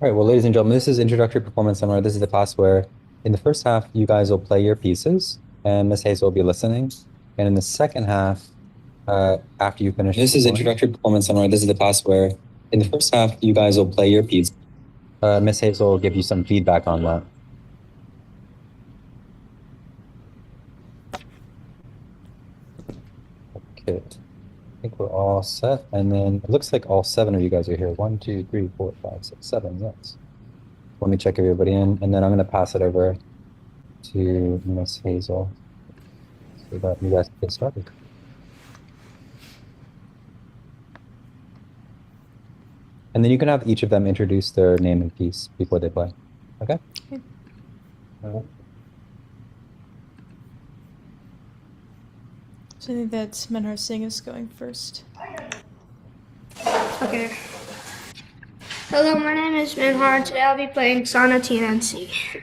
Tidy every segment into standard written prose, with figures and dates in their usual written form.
All right, well, ladies and gentlemen, this is Introductory Performance Seminar. This is the class where in the first half, you guys will play your pieces and Miss Hayes will be listening. And in the second half, after you finish. This is Introductory Performance Seminar. This is the class where in the first half, you guys will play your piece. Miss Hayes will give you some feedback on that. Okay, I think we're all set. And then it looks like all 7 of you guys are here. 1, 2, 3, 4, 5, 6, 7, yes. Let me check everybody in, and then I'm going to pass it over to Miss Hazel so that you guys can get started. And then you can have each of them introduce their name and piece before they play. Okay? So I think that Menhar Singh is going first. Okay. Hello, my name is Menhar. Today I'll be playing Sonata TNC.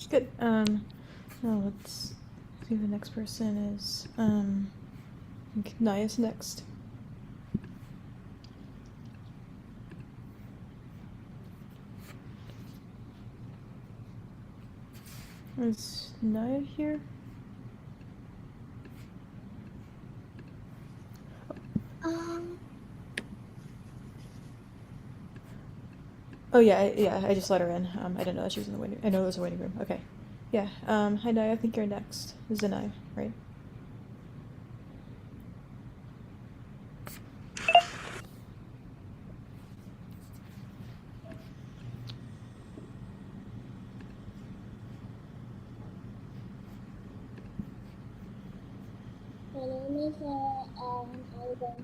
Good. Now let's see who the next person is. I think Naya's next. Is Naya here? Oh yeah, I just let her in. I didn't know that she was in the waiting. I know there was a waiting room. Okay, yeah. Hi Naya, I think you're next. Zanai, right? My name is I'm going to be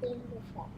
playing the song.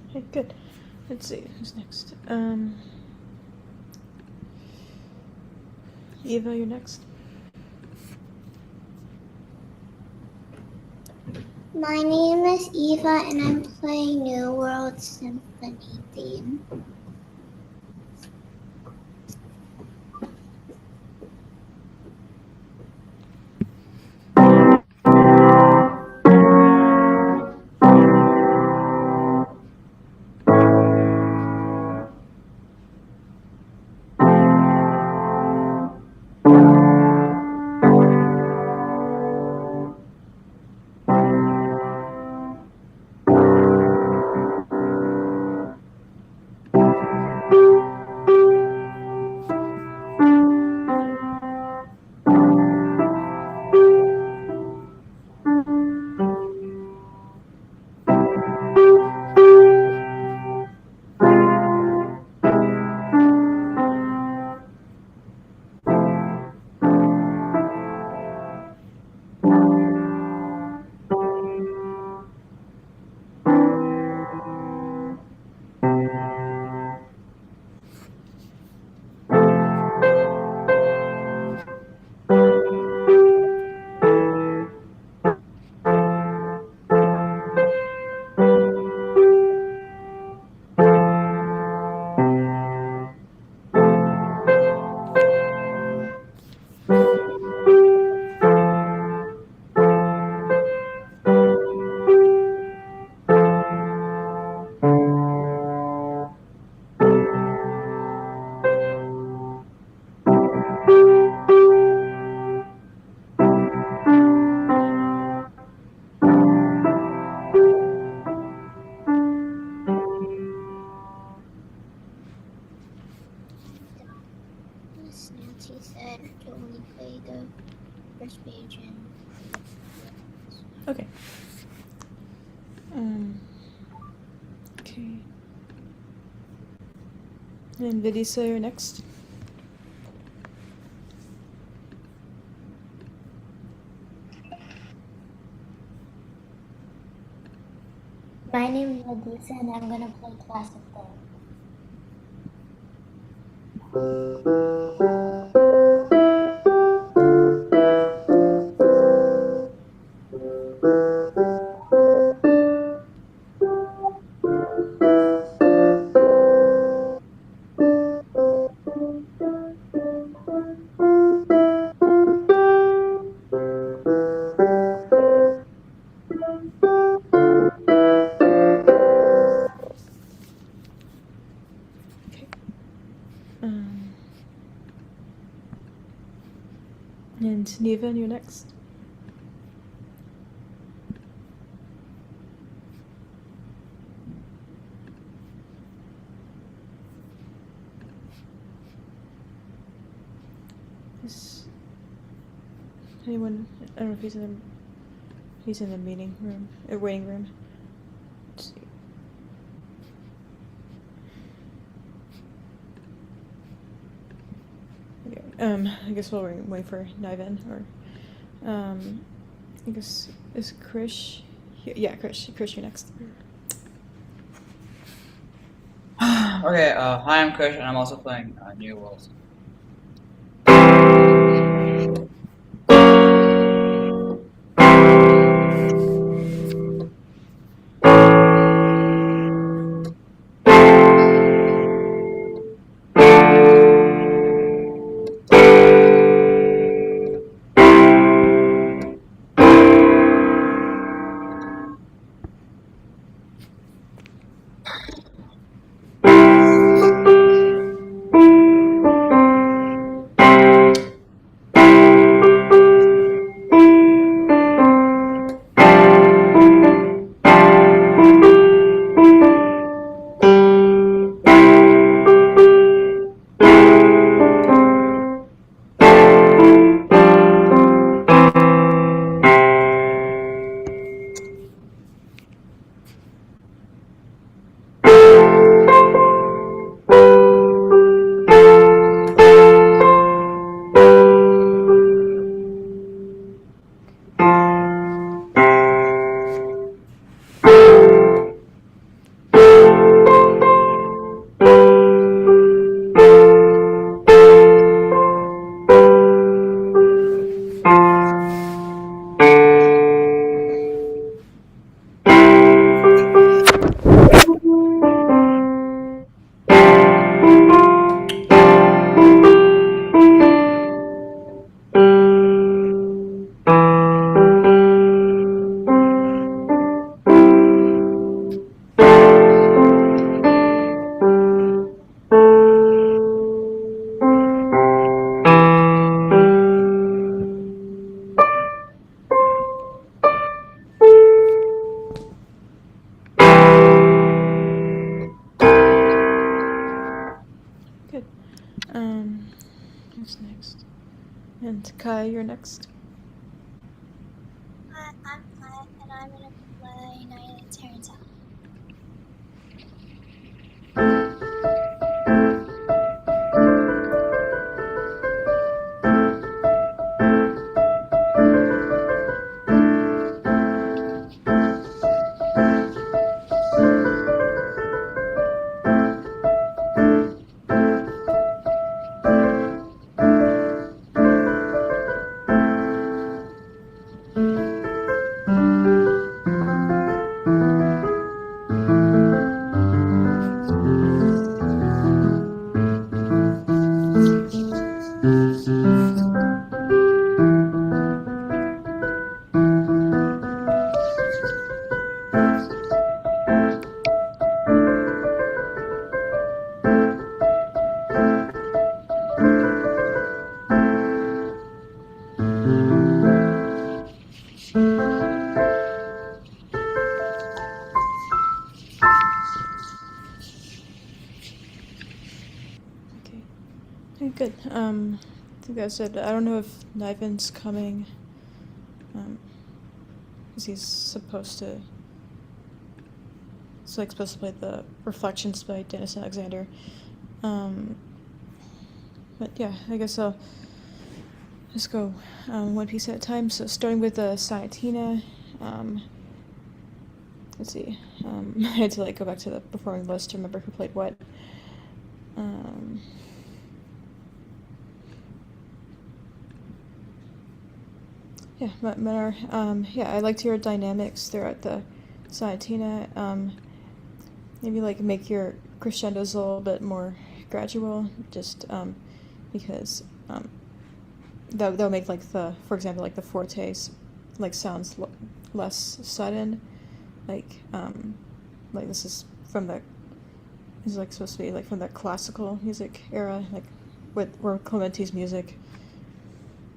Okay, good. Let's see who's next. Eva, you're next. My name is Eva and I'm playing New World Symphony theme. first page and Okay. Okay. And Vidisa, you're next. my name is Adisa and I'm gonna play classic dance. Okay. And Nevan, you're next. Is anyone? I don't know if he's in the. He's in the meeting room, waiting room. Let's see. Okay. I guess we'll wait for Niven or. I guess is Krish. Yeah, Krish. Krish, you're next. Okay, hi, I'm Krish, and I'm also playing New Worlds. Good. Who's next? And Kai, you're next. I'm Kai and I'm gonna play Night in Terrence. Okay. Okay, good. I think that's it. I don't know if Niven's coming. because he's supposed to. It's like supposed to play the Reflections by Dennis Alexander. But yeah, I guess I'll just go one piece at a time. So starting with the Sonatina. Let's see. I had to like go back to the performing list to remember who played what. Yeah, Manar. Yeah, I liked your dynamics throughout the Sonatina. Maybe like make your crescendos a little bit more gradual, just because that'll make like for example, like the fortes like sounds less sudden, like this is from the is like supposed to be like from the classical music era, like where Clementi's music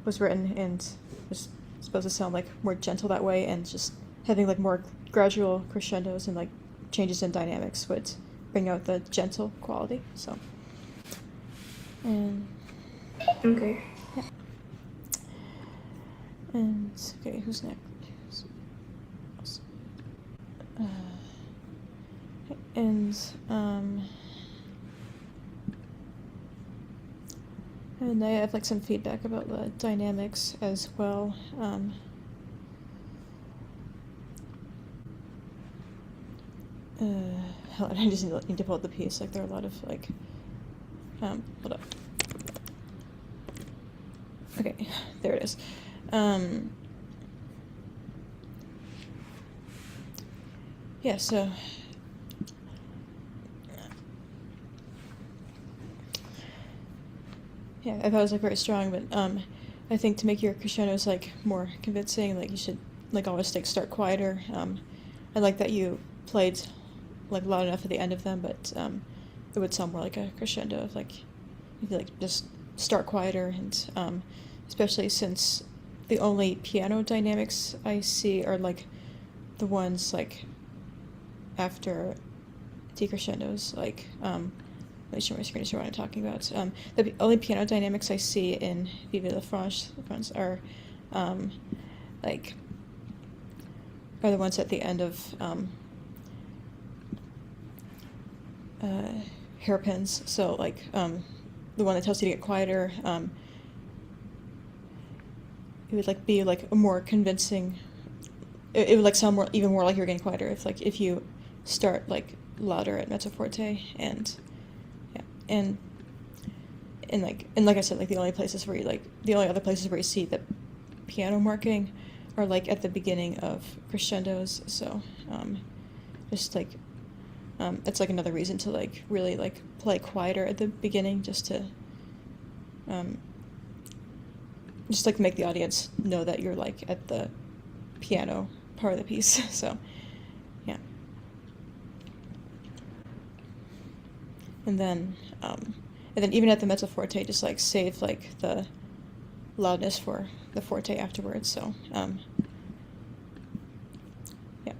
was written and was supposed to sound like more gentle that way, and just having like more gradual crescendos and like changes in dynamics would bring out the gentle quality. So, and Okay. yeah, and okay, who's next? And I have like some feedback about the dynamics as well. Hold on, I just need to pull up the piece. Like there are a lot of like, hold up. Okay, there it is. Yeah, so. Yeah, I thought it was like very strong, but I think to make your crescendos like more convincing, like you should like always like start quieter. I like that you played like loud enough at the end of them, but it would sound more like a crescendo if like if you like just start quieter, and especially since the only piano dynamics I see are like the ones like after decrescendos, like let me show my screen to show what I'm talking about. The only piano dynamics I see in Vive la France are like are the ones at the end of hairpins. So like the one that tells you to get quieter. It would like be like a more convincing. It would like sound more even more like you're getting quieter if you start like louder at mezzo forte, and and like I said, like the only other places where you see the piano marking are like at the beginning of crescendos. So just like it's like another reason to like really like play quieter at the beginning, just to just like make the audience know that you're like at the piano part of the piece. So yeah. And then even at the mezzo forte, just like save like the loudness for the forte afterwards. So yeah,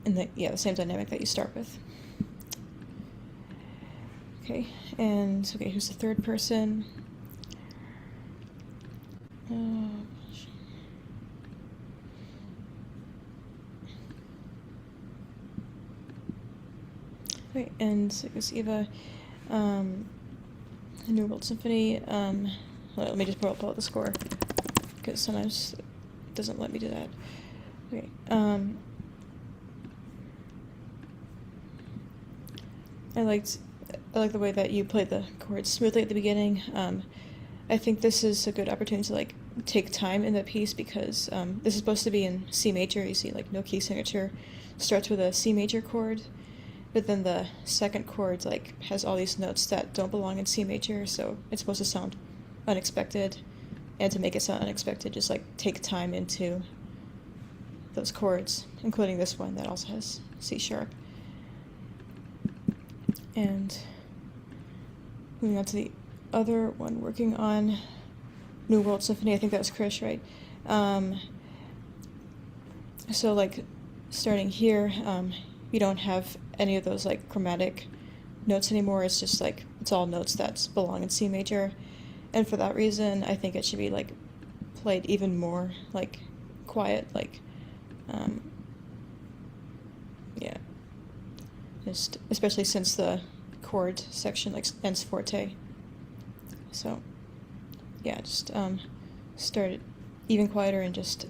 and the same dynamic that you start with. Okay, and okay, who's the third person? Okay, and I guess Eva, New World Symphony. Let me just pull up the score, because sometimes it doesn't let me do that. Okay. I like the way that you play the chords smoothly at the beginning. I think this is a good opportunity to like take time in the piece, because this is supposed to be in C major. You see, like no key signature, starts with a C major chord. But then the second chord like has all these notes that don't belong in C major, so it's supposed to sound unexpected. And to make it sound unexpected, just like take time into those chords, including this one that also has C sharp. And moving on to the other one, working on New World Symphony. I think that was Krish, right? So like starting here, you don't have any of those like chromatic notes anymore. It's just like it's all notes that belong in C major, and for that reason I think it should be like played even more like quiet, like yeah, just especially since the chord section like ends forte. So yeah, just started even quieter and just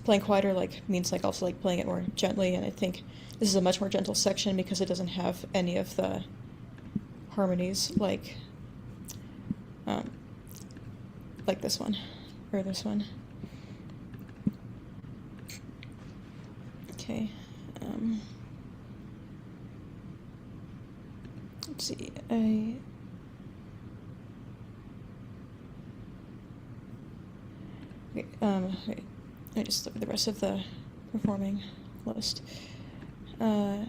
playing quieter like means like also like playing it more gently, and I think this is a much more gentle section because it doesn't have any of the harmonies like this one or this one. Okay. Let's see. Okay, wait. I just look at the rest of the performing list. Yeah,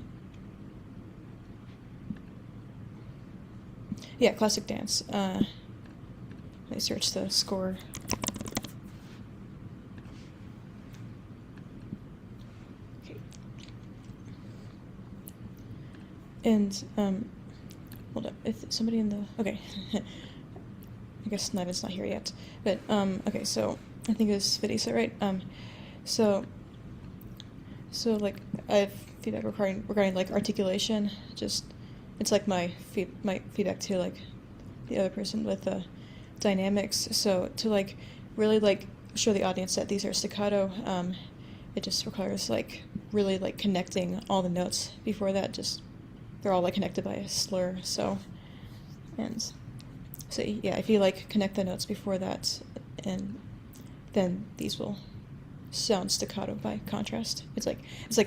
classic dance. Let me search the score. Okay. And hold up. If somebody in the okay. I guess Niven's not here yet. But okay, so I think it was Vidisa, right? So like I have feedback regarding like articulation. Just it's like my feedback to like the other person with the dynamics. So to like really like show the audience that these are staccato, it just requires like really like connecting all the notes before that. Just they're all like connected by a slur. So yeah, if you like connect the notes before that, and then these will sound staccato by contrast. It's like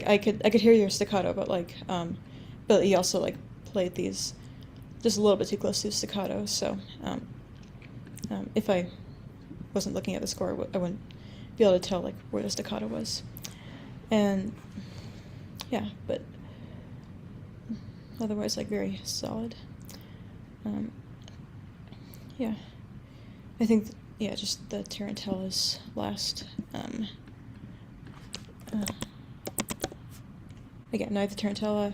I could hear your staccato, but you also like played these just a little bit too close to staccato. So if I wasn't looking at the score, I wouldn't be able to tell like where the staccato was. And yeah, but otherwise like very solid. Yeah, I think just the tarantella's last. Again, neither tarantella.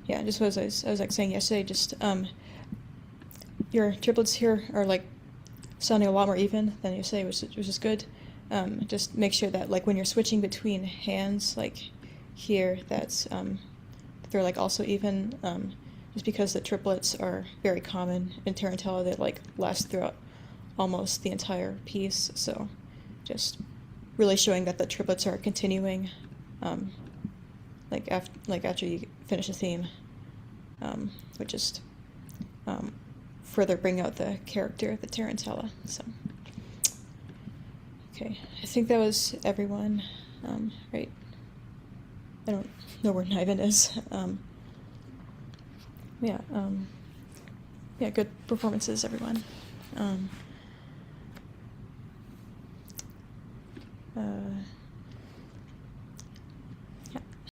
Yeah, just what I was like saying yesterday. Just your triplets here are like sounding a lot more even than yesterday, which is good. Just make sure that like when you're switching between hands, like here, that's they're like also even. Just because the triplets are very common in tarantella, that like last throughout almost the entire piece. So just really showing that the triplets are continuing, after you finish a theme, would just further bring out the character of the tarantella. So okay, I think that was everyone, right? I don't know where Niven is. Yeah, good performances, everyone.